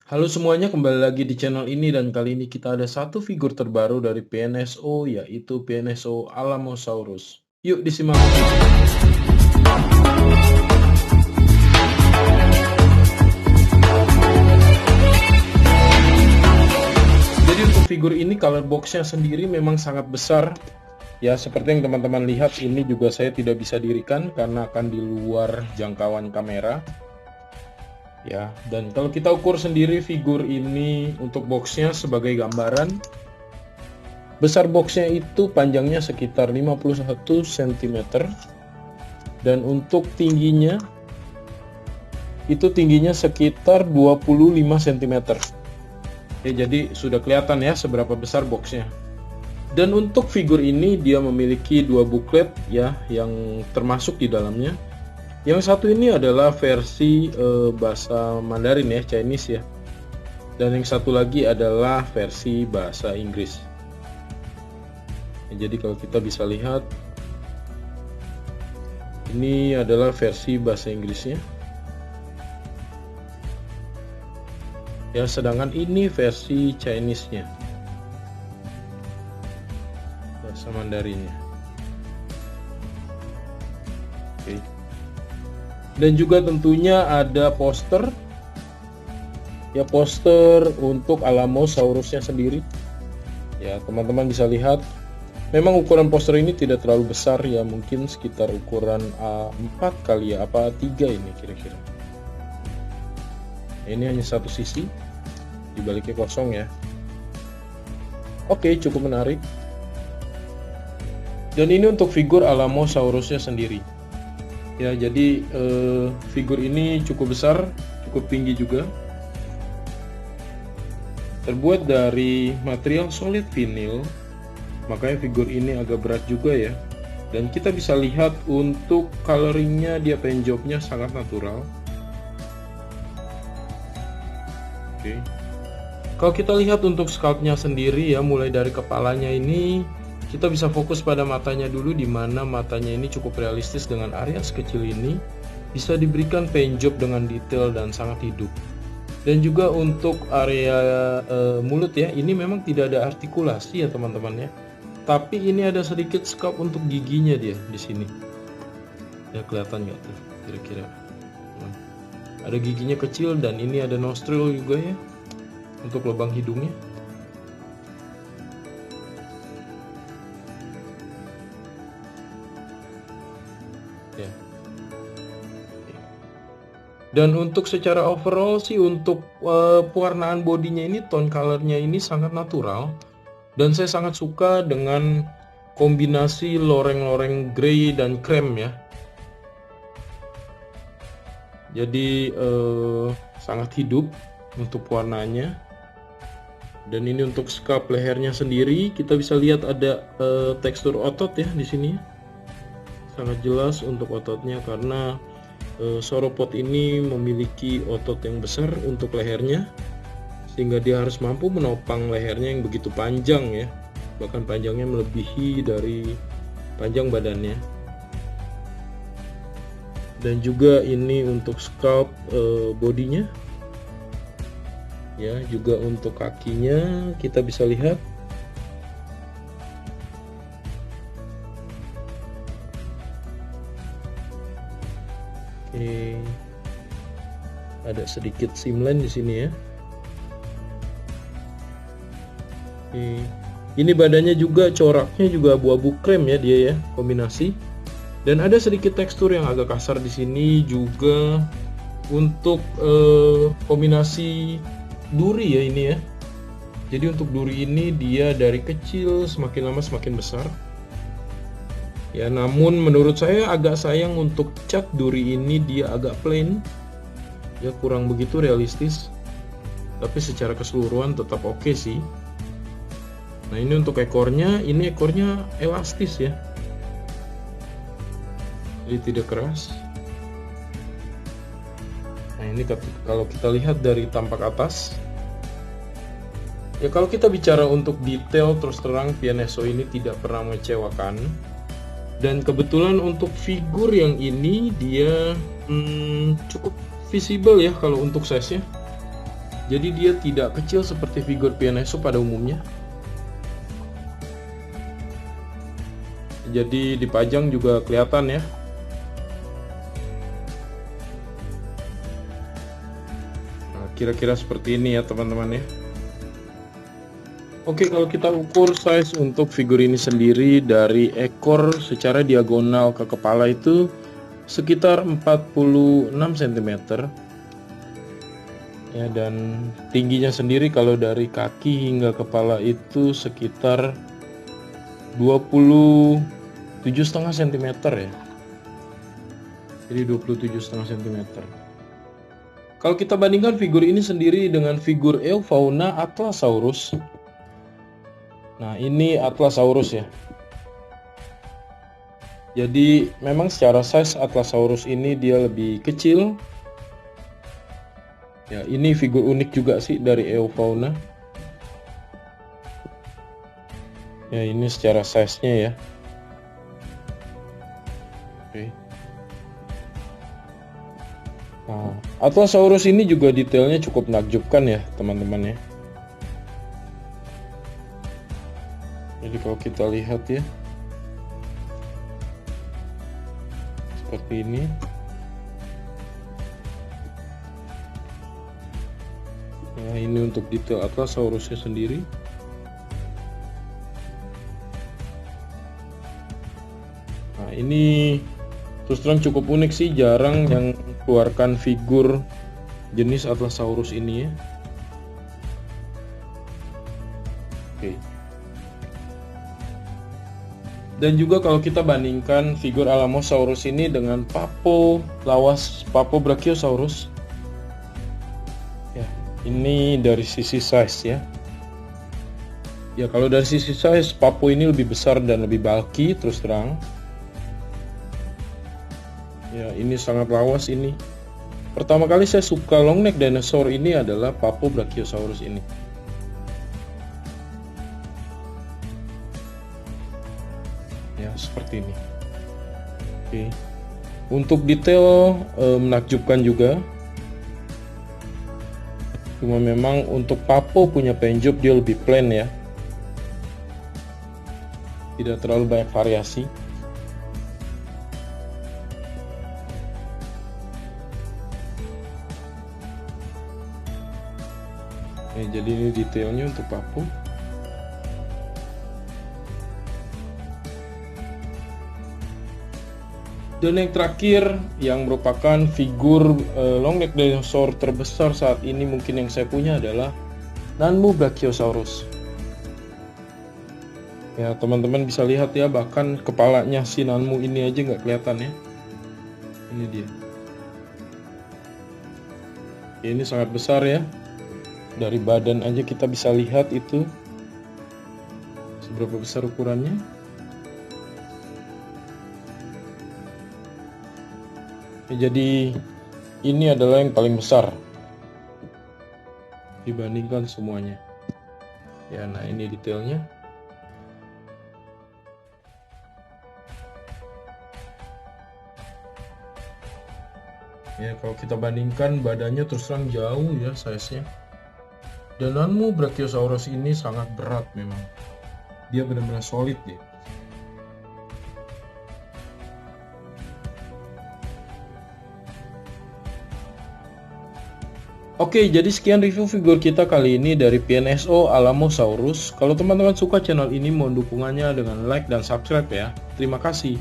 Halo semuanya, kembali lagi di channel ini dan kali ini kita ada satu figur terbaru dari PNSO, yaitu PNSO Alamosaurus. Yuk disimak. Jadi untuk figur ini color boxnya sendiri memang sangat besar. Ya, seperti yang teman-teman lihat, ini juga saya tidak bisa dirikan karena akan di luar jangkauan kamera. Ya, dan kalau kita ukur sendiri figur ini untuk boxnya sebagai gambaran, besar boxnya itu panjangnya sekitar 51 cm dan untuk tingginya itu tingginya sekitar 25 cm. Ya, jadi sudah kelihatan ya seberapa besar boxnya. Dan untuk figur ini dia memiliki dua booklet ya yang termasuk di dalamnya. Yang satu ini adalah versi bahasa Mandarin ya, Chinese ya. Dan yang satu lagi adalah versi bahasa Inggris. Ya, jadi kalau kita bisa lihat, ini adalah versi bahasa Inggrisnya. Ya, sedangkan ini versi Chinese-nya, bahasa Mandarinnya. Oke. Dan juga tentunya ada poster. Ya, poster untuk Alamosaurusnya sendiri. Ya, teman-teman bisa lihat. Memang ukuran poster ini tidak terlalu besar ya, mungkin sekitar ukuran A4 kali ya, apa A3 ini kira-kira. Ini hanya satu sisi, dibaliknya kosong ya. Oke, cukup menarik. Dan ini untuk figur Alamosaurusnya sendiri. Ya, jadi figur ini cukup besar, cukup tinggi juga. Terbuat dari material solid vinil, makanya figur ini agak berat juga ya. Dan kita bisa lihat untuk coloringnya, dia paint jobnya sangat natural. Oke. Kalau kita lihat untuk sculptnya sendiri ya, mulai dari kepalanya ini kita bisa fokus pada matanya dulu, di mana matanya ini cukup realistis dengan area sekecil ini. Bisa diberikan paint job dengan detail dan sangat hidup. Dan juga untuk area mulut ya, ini memang tidak ada artikulasi ya teman-teman ya. Tapi ini ada sedikit sculpt untuk giginya dia di sini. Ya, kelihatan nggak tuh kira-kira? Ada giginya kecil dan ini ada nostril juga ya untuk lubang hidungnya. Ya. Dan untuk secara overall sih untuk pewarnaan bodinya ini, tone colornya ini sangat natural. Dan saya sangat suka dengan kombinasi loreng-loreng grey dan krem ya. Jadi sangat hidup untuk warnanya. Dan ini untuk sculpt lehernya sendiri, kita bisa lihat ada tekstur otot ya di sini. Sangat jelas untuk ototnya karena sauropod ini memiliki otot yang besar untuk lehernya, sehingga dia harus mampu menopang lehernya yang begitu panjang ya, bahkan panjangnya melebihi dari panjang badannya. Dan juga ini untuk sculpt bodinya ya, juga untuk kakinya kita bisa lihat. Oke, ada sedikit seamline di sini ya. Oke. Ini badannya juga, coraknya juga abu-abu krem ya dia ya, kombinasi. Dan ada sedikit tekstur yang agak kasar di sini juga untuk kombinasi duri ya ini ya. Jadi untuk duri ini dia dari kecil semakin lama semakin besar. Ya, namun menurut saya agak sayang untuk cat duri ini, dia agak plain. Ya, kurang begitu realistis. Tapi secara keseluruhan tetap oke sih. Nah, ini untuk ekornya, ini ekornya elastis ya. Jadi tidak keras. Nah, ini kalau kita lihat dari tampak atas. Ya, kalau kita bicara untuk detail, terus terang PNSO ini tidak pernah mengecewakan. Dan kebetulan untuk figur yang ini dia cukup visible ya kalau untuk size-nya. Jadi dia tidak kecil seperti figur PNSO pada umumnya. Jadi dipajang juga kelihatan ya. Nah, kira-kira seperti ini ya teman-teman ya. Oke, kalau kita ukur size untuk figur ini sendiri dari ekor secara diagonal ke kepala itu sekitar 46 cm. Ya, dan tingginya sendiri kalau dari kaki hingga kepala itu sekitar 27,5 cm ya. Jadi 27,5 cm. Kalau kita bandingkan figur ini sendiri dengan figur Eufauna Atlasaurus. Nah, ini Atlasaurus ya. Jadi memang secara size Atlasaurus ini dia lebih kecil. Ya, ini figur unik juga sih dari Eufauna. Ya, ini secara size-nya ya. Oke. Nah, Atlasaurus ini juga detailnya cukup menakjubkan ya, teman-teman ya. Jadi kalau kita lihat ya, seperti ini. Nah, ini untuk detail Atlasaurusnya sendiri. Nah, ini terus terang cukup unik sih, jarang yang keluarkan figur jenis Atlasaurus ini ya. Oke. Dan juga kalau kita bandingkan figur Alamosaurus ini dengan Papo lawas Papo Brachiosaurus. Ya, ini dari sisi size ya. Ya, kalau dari sisi size Papo ini lebih besar dan lebih bulky terus terang. Ya, ini sangat lawas ini. Pertama kali saya suka long neck dinosaur ini adalah Papo Brachiosaurus ini. Ya, seperti ini. Oke. Untuk detail menakjubkan juga. Cuma memang untuk Papo punya penjob dia lebih plain ya. Tidak terlalu banyak variasi. Jadi ini detailnya untuk Papo. Dan yang terakhir yang merupakan figur long neck dinosaur terbesar saat ini mungkin yang saya punya adalah Nanmu Brachiosaurus. Ya, teman-teman bisa lihat ya, bahkan kepalanya si Nanmu ini aja nggak kelihatan ya. Ini dia. Ini sangat besar ya. Dari badan aja kita bisa lihat itu seberapa besar ukurannya. Jadi ini adalah yang paling besar dibandingkan semuanya. Ya, nah ini detailnya. Ya, kalau kita bandingkan badannya terus terang jauh ya size-nya. Dan Nanmu Brachiosaurus ini sangat berat memang. Dia benar-benar solid ya. Oke, jadi sekian review figur kita kali ini dari PNSO Alamosaurus. Kalau teman-teman suka channel ini, mohon dukungannya dengan like dan subscribe ya. Terima kasih.